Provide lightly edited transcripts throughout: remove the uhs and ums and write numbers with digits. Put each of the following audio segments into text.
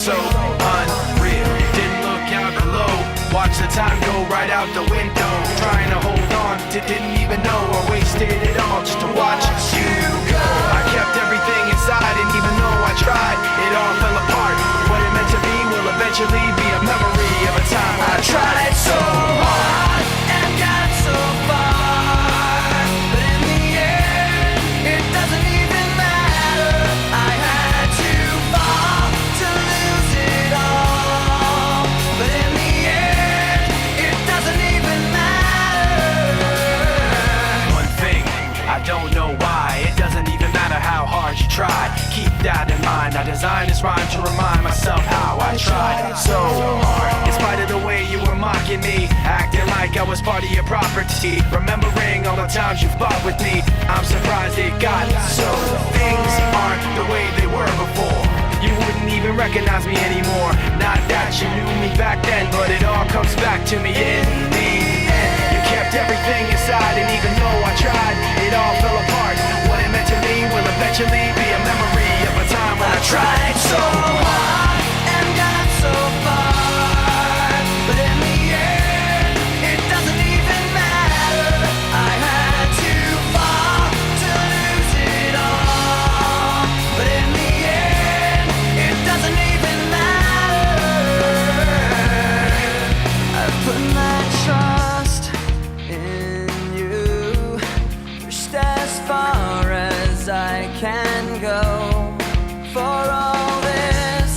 So unreal, didn't look out below. Watch the time go right out the window. Trying to hold on, didn't even know I wasted it all just to watch you go. I kept everything inside, and even though I tried, it all fell apart. What it meant to be will eventually be a memory of a time I tried so hard and got so far, but in the end, it doesn't even matter. I had to fall to lose it all, but in the end, it doesn't even matter. One thing, I don't know why, it doesn't even matter how hard you try. Keep that in mind, I designed this rhyme to remind myself how I tried so hard. In spite of the way you were mocking me, acting like I was part of your property, remembering all the times you fought with me, I'm surprised it got so. Things aren't the way they were before. You wouldn't even recognize me anymore. Not that you knew me back then, but it all comes back to me in the end. You kept everything inside, and even though I tried, it all fell apart. What it meant to me will eventually be a memory of a time when I tried so hard and got so far, but in the end, it doesn't even matter. I had to fall to lose it all, but in the end, it doesn't even matter. I've put my trust in you, pushed as far as I can go. For all this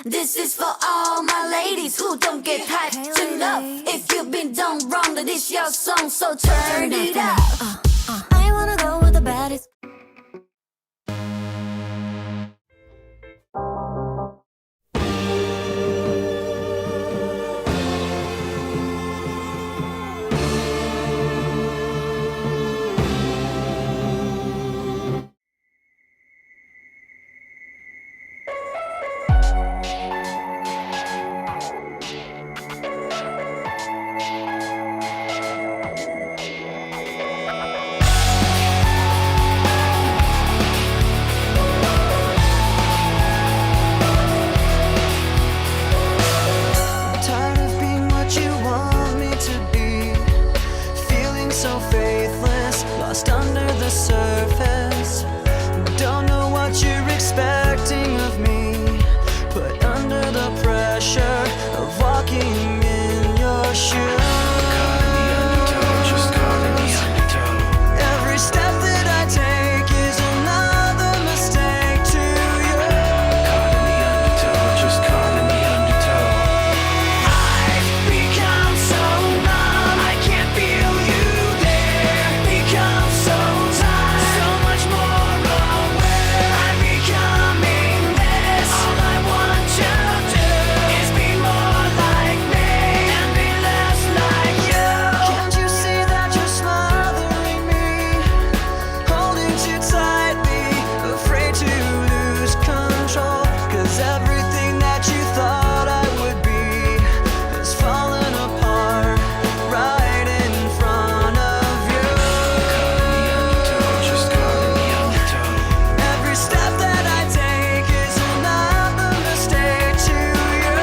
This is for all my ladies who don't get hyped enough. If you've been done wrong, then this your song, so turn it up. I wanna go with the baddest. Tired of being what you want me to be, feeling so faithless, lost under the surface. Don't know what you're expecting of me, put under the pressure of walking in your shoes. Every step that I take is another mistake to you. I've become so numb, I can't feel you there. Become so tired, so much more aware. I'm becoming this. All I want to do is be more like me and be less like you. Can't you see that you're smothering me, holding too tightly, afraid to lose control? 'Cause everything that you thought I would be is falling apart right in front of you. Every step that I take is another mistake to you.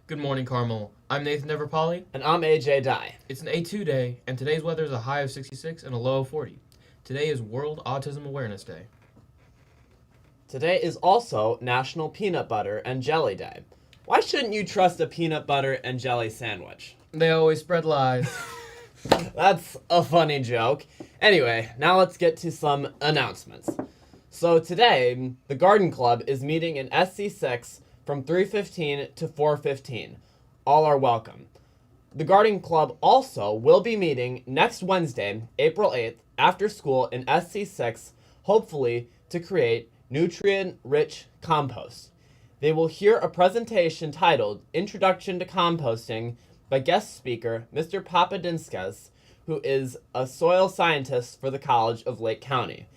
Good morning, Carmel. I'm Nathan Everpolly. And I'm AJ Dye. It's an A2 day, and today's weather is a high of 66 and a low of 40. Today is World Autism Awareness Day. Today is also National Peanut Butter and Jelly Day. Why shouldn't you trust a peanut butter and jelly sandwich? They always spread lies. That's a funny joke. Anyway, now let's get to some announcements. So today, the Garden Club is meeting in SC6 from 3:15 to 4:15. All are welcome. The Garden Club also will be meeting next Wednesday, April 8th, after school in SC6, hopefully to create nutrient-rich compost. They will hear a presentation titled Introduction to Composting by guest speaker Mr. Papadinskas, who is a soil scientist for the College of Lake County.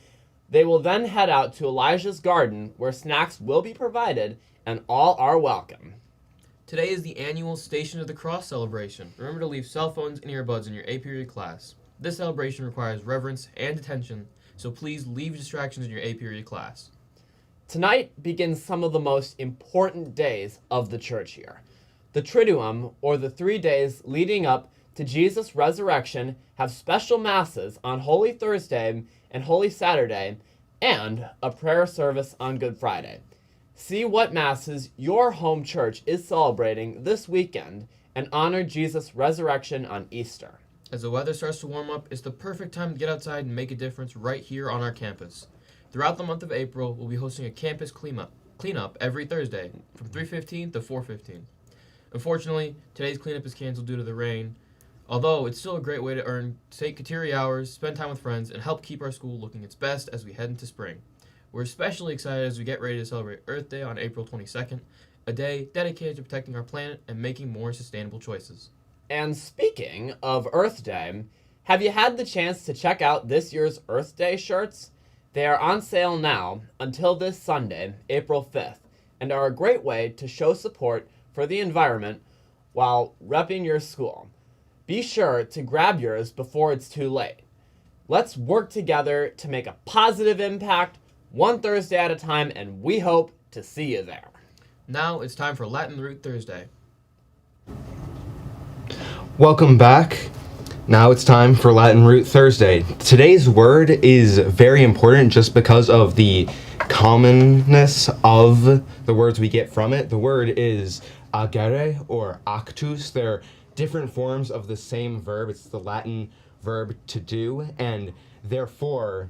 They will then head out to Elijah's Garden, where snacks will be provided and all are welcome. Today is the annual Station of the Cross celebration. Remember to leave cell phones and earbuds in your A period class. This celebration requires reverence and attention, so please leave distractions in your A period class. Tonight begins some of the most important days of the church year. The Triduum, or the 3 days leading up to Jesus' resurrection, have special masses on Holy Thursday and Holy Saturday, and a prayer service on Good Friday. See what masses your home church is celebrating this weekend and honor Jesus' resurrection on Easter. As the weather starts to warm up, it's the perfect time to get outside and make a difference right here on our campus. Throughout the month of April, we'll be hosting a campus cleanup every Thursday from 3:15 to 4:15. Unfortunately, today's cleanup is canceled due to the rain, although it's still a great way to earn St. Kateri hours, spend time with friends, and help keep our school looking its best as we head into spring. We're especially excited as we get ready to celebrate Earth Day on April 22nd, a day dedicated to protecting our planet and making more sustainable choices. And speaking of Earth Day, have you had the chance to check out this year's Earth Day shirts? They are on sale now until this Sunday, April 5th, and are a great way to show support for the environment while repping your school. Be sure to grab yours before it's too late. Let's work together to make a positive impact, one Thursday at a time, and we hope to see you there. Now it's time for Latin Root Thursday. Welcome back. Now it's time for Latin Root Thursday. Today's word is very important just because of the commonness of the words we get from it. The word is agere or actus. They're different forms of the same verb. It's the Latin verb to do, and therefore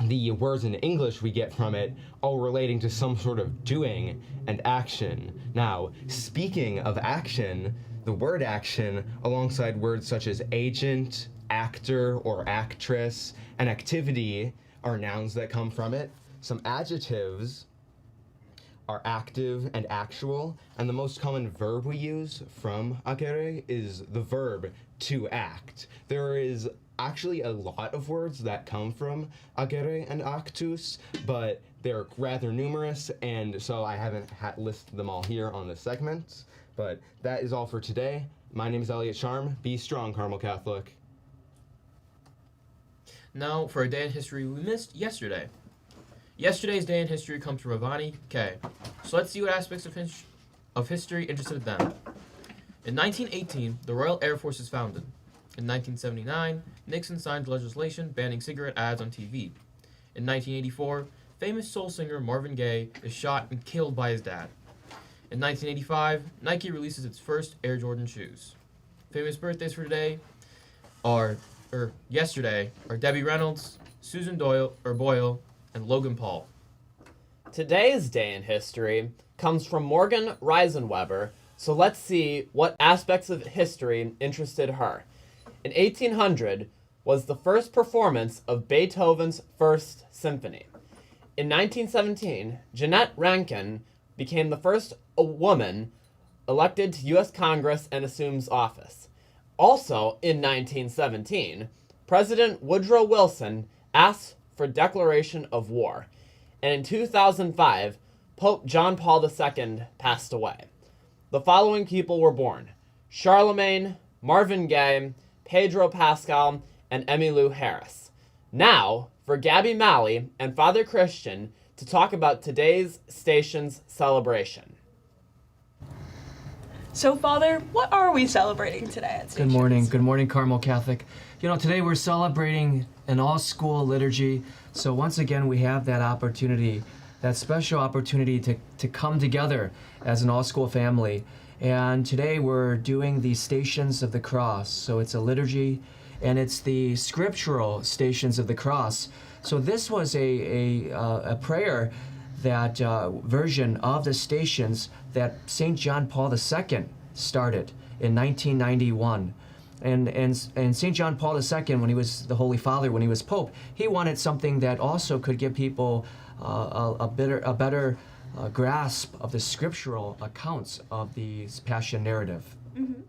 the words in English we get from it all relating to some sort of doing and action. Now, speaking of action, the word action, alongside words such as agent, actor, or actress, and activity are nouns that come from it. Some adjectives are active and actual, and the most common verb we use from agere is the verb to act. There is actually a lot of words that come from agere and actus, but they're rather numerous, and so I haven't listed them all here on this segment. But that is all for today. My name is Elliot Charm. Be strong, Carmel Catholic. Now, for a day in history we missed yesterday. Yesterday's day in history comes from Ivani K. So let's see what aspects of history interested them. In 1918, the Royal Air Force is founded. In 1979, Nixon signed legislation banning cigarette ads on TV. In 1984, famous soul singer Marvin Gaye is shot and killed by his dad. In 1985, Nike releases its first Air Jordan shoes. Famous birthdays for yesterday are Debbie Reynolds, Susan Boyle, and Logan Paul. Today's day in history comes from Morgan Reisenweber, so let's see what aspects of history interested her. In 1800 was the first performance of Beethoven's First Symphony. In 1917, Jeannette Rankin became the first woman elected to U.S. Congress and assumes office. Also, in 1917, President Woodrow Wilson asked for declaration of war. And in 2005, Pope John Paul II passed away. The following people were born: Charlemagne, Marvin Gaye, Pedro Pascal, and Emmylou Harris. Now, for Gabby Malley and Father Christian to talk about today's station's celebration. So, Father, what are we celebrating today at Stations? Good morning, Carmel Catholic. You know, today we're celebrating an all-school liturgy, so once again we have that opportunity, that special opportunity to come together as an all-school family. And today we're doing the Stations of the Cross, so it's a liturgy, and it's the scriptural Stations of the Cross. So this was a prayer, that version of the Stations that St. John Paul II started in 1991. And St. John Paul II, when he was the Holy Father, when he was Pope, he wanted something that also could give people a better grasp of the scriptural accounts of the Passion narrative. Mm-hmm.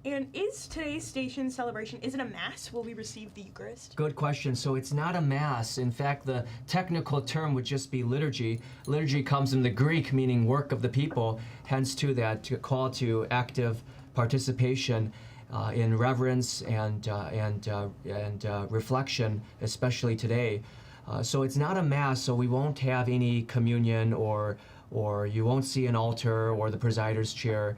And is today's station celebration, is it a Mass? Will we receive the Eucharist? Good question. So it's not a Mass. In fact, the technical term would just be liturgy. Liturgy comes from the Greek, meaning work of the people, hence to that call to active participation in reverence and reflection, especially today. So it's not a Mass, so we won't have any communion or you won't see an altar or the presider's chair.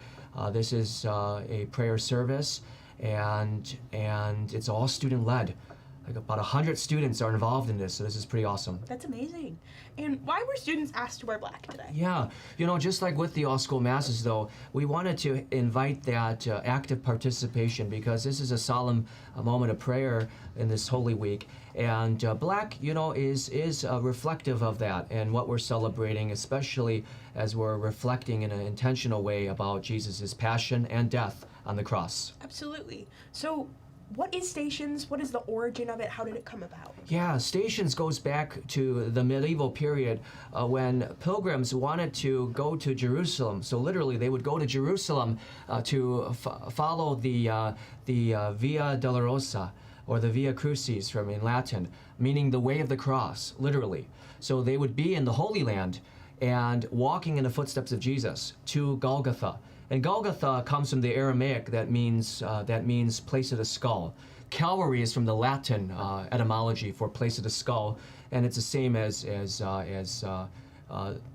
This is a prayer service, and it's all student-led. Like about 100 students are involved in this, so this is pretty awesome. That's amazing. And why were students asked to wear black today? Yeah, you know, just like with the all-school masses, though, we wanted to invite that active participation because this is a solemn moment of prayer in this Holy Week. And black, you know, is reflective of that and what we're celebrating, especially as we're reflecting in an intentional way about Jesus' passion and death on the cross. Absolutely. So, what is Stations? What is the origin of it? How did it come about? Yeah, Stations goes back to the medieval period when pilgrims wanted to go to Jerusalem. So literally, they would go to Jerusalem to follow the Via Dolorosa, or the Via Crucis from in Latin, meaning the way of the cross, literally. So they would be in the Holy Land and walking in the footsteps of Jesus to Golgotha. And Golgotha comes from the Aramaic that means place of the skull. Calvary is from the Latin etymology for place of the skull, and it's the same as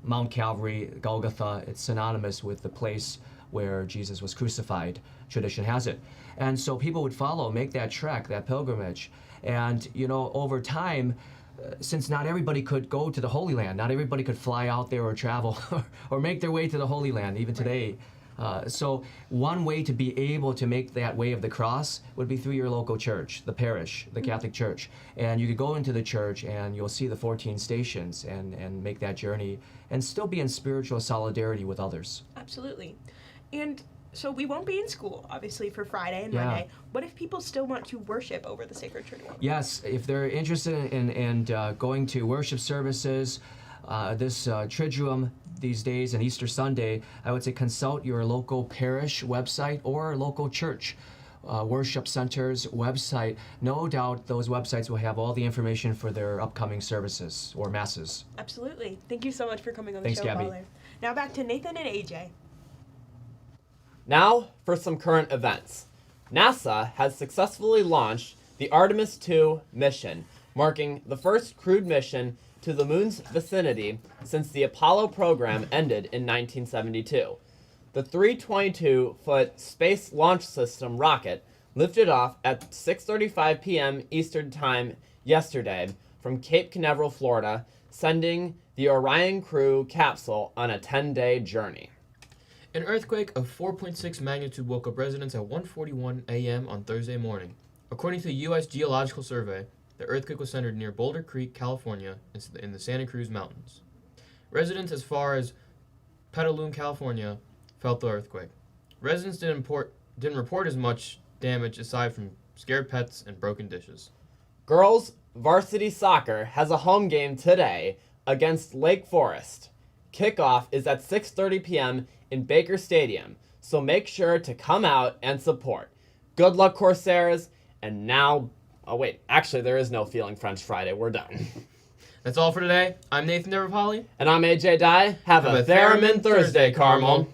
Mount Calvary, Golgotha. It's synonymous with the place where Jesus was crucified. Tradition has it. And so people would make that trek, that pilgrimage. And, over time, since not everybody could go to the Holy Land, not everybody could fly out there or travel or make their way to the Holy Land, even today. So one way to be able to make that way of the cross would be through your local church, the parish, the Catholic Church. And you could go into the church and you'll see the 14 stations and make that journey and still be in spiritual solidarity with others. Absolutely. And so we won't be in school, obviously, for Friday and Yeah. Monday. What if people still want to worship over the Sacred Triduum? Yes, if they're interested in going to worship services, this Triduum these days and Easter Sunday, I would say consult your local parish website or local church worship center's website. No doubt those websites will have all the information for their upcoming services or masses. Absolutely. Thank you so much for coming on the Thanks, show, Gabby. Father. Now back to Nathan and AJ. Now for some current events. NASA has successfully launched the Artemis II mission, marking the first crewed mission to the moon's vicinity since the Apollo program ended in 1972. The 322-foot Space Launch System rocket lifted off at 6:35 p.m. Eastern Time yesterday from Cape Canaveral, Florida, sending the Orion crew capsule on a 10-day journey. An earthquake of 4.6 magnitude woke up residents at 1:41 a.m. on Thursday morning. According to the U.S. Geological Survey, the earthquake was centered near Boulder Creek, California, in the Santa Cruz Mountains. Residents as far as Petaluma, California, felt the earthquake. Residents didn't report as much damage aside from scared pets and broken dishes. Girls varsity soccer has a home game today against Lake Forest. Kickoff is at 6:30 p.m. in Baker Stadium, so make sure to come out and support. Good luck, Corsairs, and now... Oh, wait, actually, there is no Feeling French Friday. We're done. That's all for today. I'm Nathan Deverpolly. And I'm AJ Dye. Have a Theremin Thursday, Carmel.